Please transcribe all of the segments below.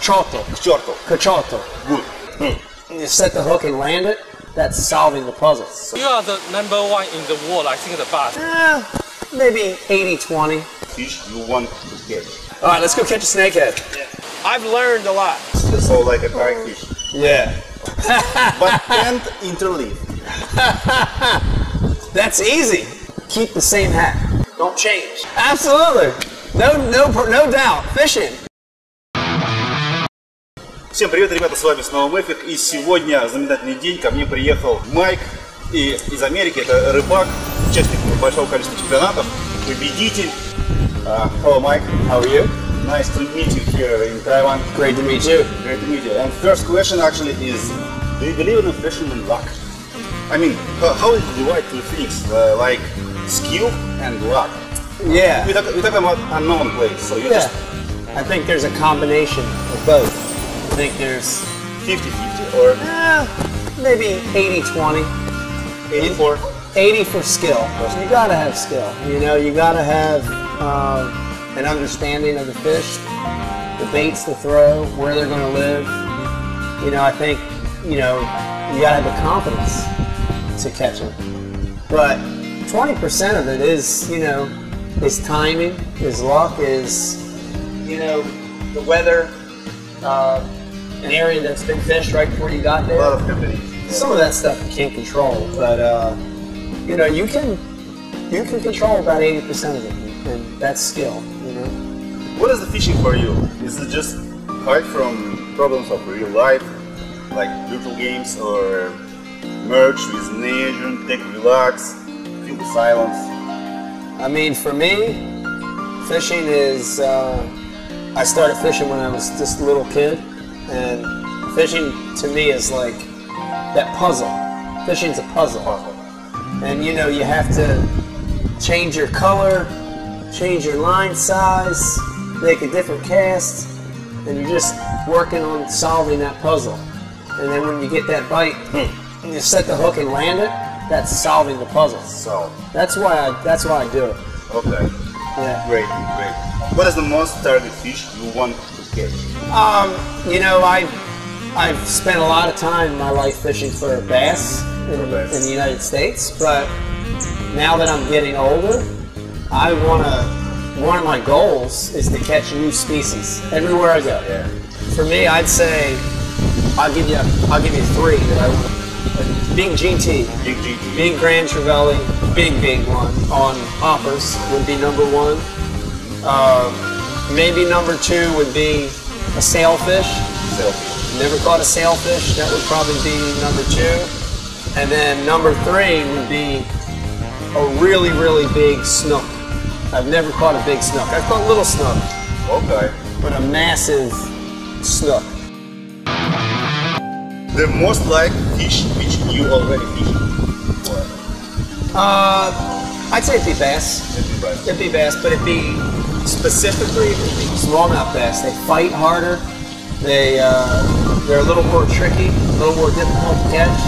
Choto. Чёрту. Cachoto. Good. You set the hook and land it, that's solving the puzzle. You are the #1 in the world, I think, the bass. Maybe 80-20. Fish you want to catch. All right, let's go catch a snakehead. I've learned a lot. So like a pikefish. Yeah. But can't interleave. That's easy. Keep the same hat. Don't change. Absolutely. No doubt. Fishing. Всем привет, ребята, с вами снова Мэфик. И сегодня знаменательный день. Ко мне приехал Майк из Америки. Это рыбак, участник большого количества чемпионатов, победитель. Hello, Mike. How are you? Nice to meet you here in Taiwan. Great to meet you. Great to meet you. And first question actually is, do you believe in fishing and luck? I mean, how is it divide two things, like skill and luck? Yeah. We're talking about unknown place, so you just I think there's a combination of both. I think there's 50-50 or maybe 80-20. 84? 80 for skill. You gotta have skill. You know, you gotta have an understanding of the fish, the baits to throw, where they're gonna live. You know, I think, you know, you gotta have the confidence to catch them. But 20% of it is, you know, is timing, is luck, is, you know, the weather, an area that's been fished right before you got there. A lot of companies. Some of that stuff you can't control, but you know, you can control about 80% of it, and that's skill. You know. What is the fishing for you? Is it just hide from problems of real life, like virtual games, or merge with nature, take relax, feel the silence? I mean, for me, fishing is. I started fishing when I was just a little kid, and fishing to me is like that puzzle. Fishing's a puzzle. And you know, you have to change your color, change your line size, make a different cast, and you're just working on solving that puzzle. And then when you get that bite, and you set the hook and land it, that's solving the puzzle. So that's why I do it. okay. Yeah. Great, great. What is the most target fish you want to catch? You know, I've spent a lot of time in my life fishing for bass in the United States, but now that I'm getting older, one of my goals is to catch new species everywhere I go. Yeah. For me, I'd say I'll give you three that I want. Big GT, Big GT. big Grand Trevally, big one on hoppers would be number one. Maybe number two would be a sailfish. Selfie. Never caught a sailfish, that would probably be number two. And then number three would be a really big snook. I've never caught a big snook. I've caught little snook, Okay. but a massive snook. The most like fish which you already fished? I'd say it'd be bass. It'd be bass, but it'd be specifically smallmouth bass. They fight harder. They're a little more tricky, a little more difficult to catch.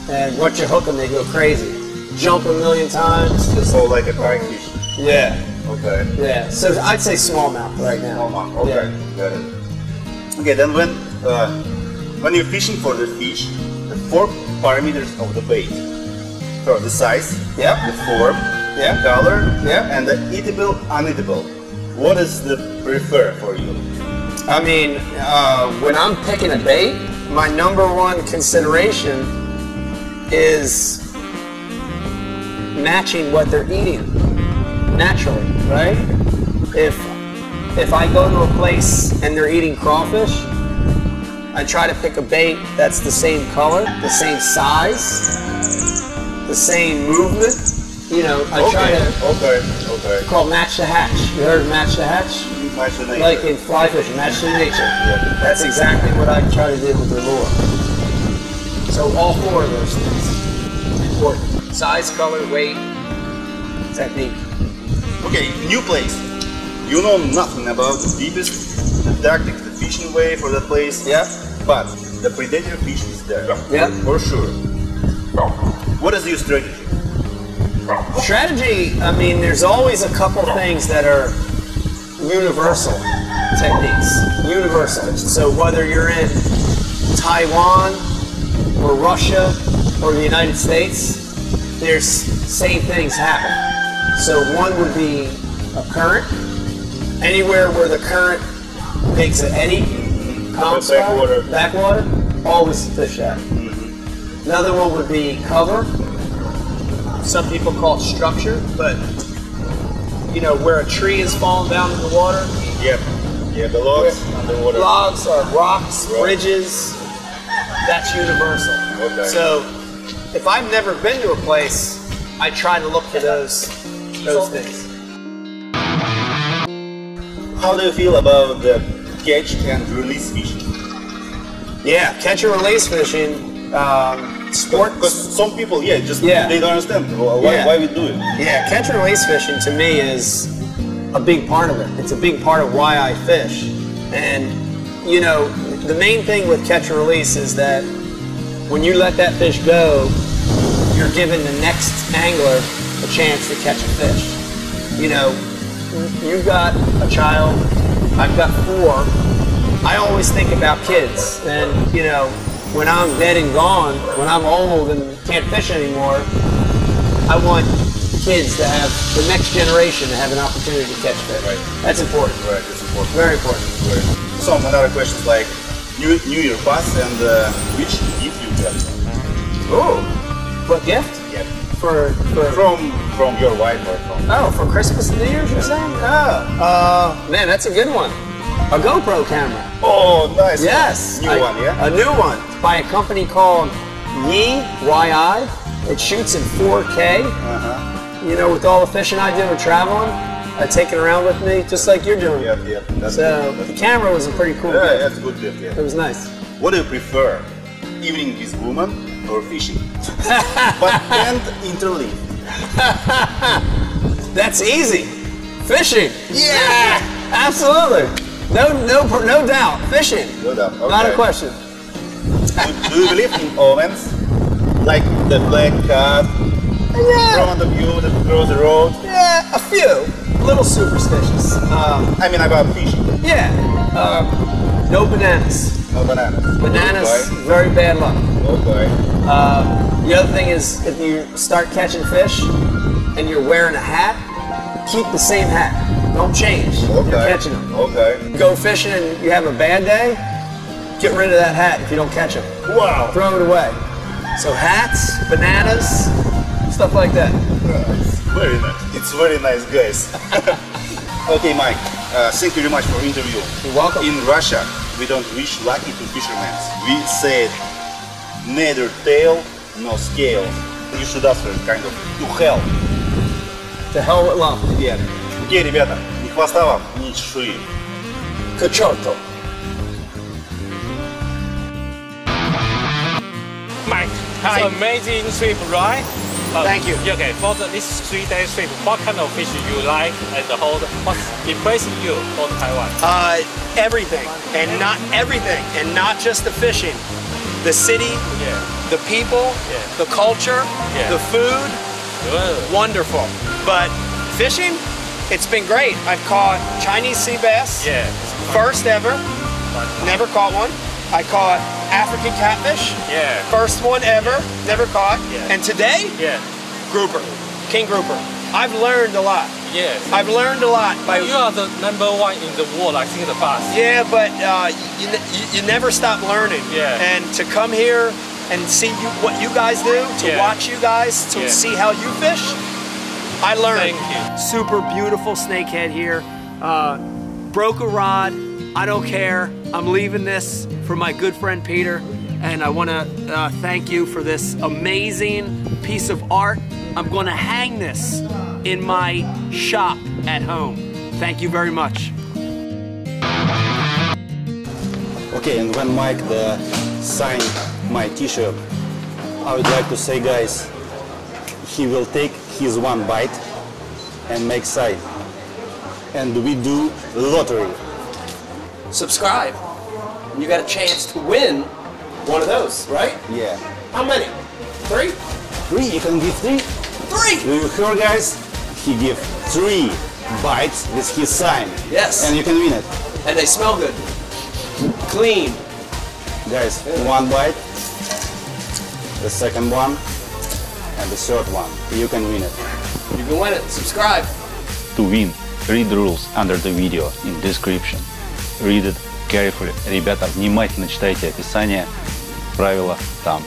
And once you hook them, they go crazy. Jump a million times. So like a pikefish? Yeah. Okay. Yeah. So I'd say smallmouth right now. Smallmouth. Okay. Yeah. Got it. Okay. Then when you're fishing for the fish, the 4 parameters of the bait. So the size, Yep. the form, Yep. color, Yep. and the eatable, uneatable. What is the prefer for you? I mean, when I'm picking a bait, my number one consideration is matching what they're eating naturally, right? If I go to a place and they're eating crawfish, I try to pick a bait that's the same color, the same size, the same movement. You know, I try to. Okay. Called match the hatch. You heard of match the hatch? Match the nature. Like in fly fishing, match the nature. Yeah. That's exactly what I try to do with the lure. So all 4 of those things important: size, color, weight, technique. Okay, new place. You know nothing about the deepest, the tactics, the fishing way for that place. Yeah. But the predator fish is there. Yeah. For sure. What is your strategy? Strategy. I mean, there's always a couple things that are universal techniques. Universal. So whether you're in Taiwan or Russia or the United States, there's same things happen. So one would be a current. Anywhere where the current makes an eddy, backwater, always fish that. Another one would be cover. Some people call it structure, but you know, where a tree is falling down in the water. Yep. Yeah, the logs underwater. Logs or rocks, bridges, that's universal. Okay. So if I've never been to a place, I try to look for those things. How do you feel about the catch and release fishing? Yeah, catch and release fishing, sport. Because some people, they don't understand why we do it. Yeah, catch and release fishing to me is a big part of it. It's a big part of why I fish. And, you know, the main thing with catch and release is that when you let that fish go, you're giving the next angler a chance to catch a fish. You know, you've got a child, I've got 4. I always think about kids. And, you know, when I'm dead and gone, when I'm old and can't fish anymore, I want kids to have, the next generation to have an opportunity to catch fish. Right. That's important. Right, it's important. Very important. Right. Some another questions like New Year pass and which gift you get? Oh, what gift? Yeah. From your wife or from? Oh, for Christmas and New Year's, you're saying? Oh, man, that's a good one. A GoPro camera. Oh, nice. Yes. New one, yeah? A new one by a company called YI. It shoots in 4K. You know, with all the fishing I do and traveling, I take it around with me, just like you're doing. Yeah. That's so good. the camera was a pretty cool gift. gift. That's a good gift, yeah. It was nice. What do you prefer? Evening with woman or fishing? But and interleave. That's easy. Fishing. Yeah, absolutely. No doubt. Fishing. No doubt. Okay. Not a question. Do you believe in omens? Like the black cat in front of you that cross the road? Yeah, a few. A little superstitious. I mean about fishing. Yeah. No bananas. No bananas. Bananas, Okay. very bad luck. Okay. The other thing is, if you start catching fish and you're wearing a hat, keep the same hat. Don't change. Okay. You're catching them. Okay. Go fishing and you have a bad day, get rid of that hat if you don't catch them. Wow. Throw it away. So hats, bananas, stuff like that. Very nice. It's very nice, guys. Okay, Mike. Thank you very much for the interview. You're welcome. In Russia, we don't wish lucky to fishermen. We said neither tail nor scale. You should answer kind of to hell. To hell with lump. Yeah. Окей, ребята, ни хвоста вам, ни чешуи. К черту. Mike, it's amazing trip, right? Thank you. Okay, for this 3-day trip, what kind of fish you like and what's impressing you on Taiwan? Everything, and not just the fishing, the city, the people, the culture, the food, wonderful. But fishing, it's been great. I've caught Chinese sea bass, first ever, never caught one. I caught African catfish, first one ever, never caught. And today, grouper, king grouper. I've learned a lot. Yes. I've learned a lot. You are the #1 in the world, I think, in the past. Yeah, but you never stop learning. Yeah. And to come here and see what you guys do, to watch you guys, to see how you fish, I learned. Thank you. Super beautiful snakehead here. Broke a rod. I don't care. I'm leaving this for my good friend Peter, and I want to thank you for this amazing piece of art. I'm going to hang this in my shop at home. Thank you very much. Okay, and when Mike signed my t-shirt, I would like to say, guys, he will take his one bite and make side. And we do lottery. Subscribe. And you got a chance to win one of those, right? Yeah. How many? 3? 3, you can give 3. 3! Do you hear, guys? He give 3. bites with his sign. Yes. And you can win it. And they smell good. Clean. Guys, one bite, the second one, and the third one. You can win it. You can win it. Subscribe. To win, read the rules under the video in description. Read it carefully. Ребята, внимательно читайте описание. Правила там.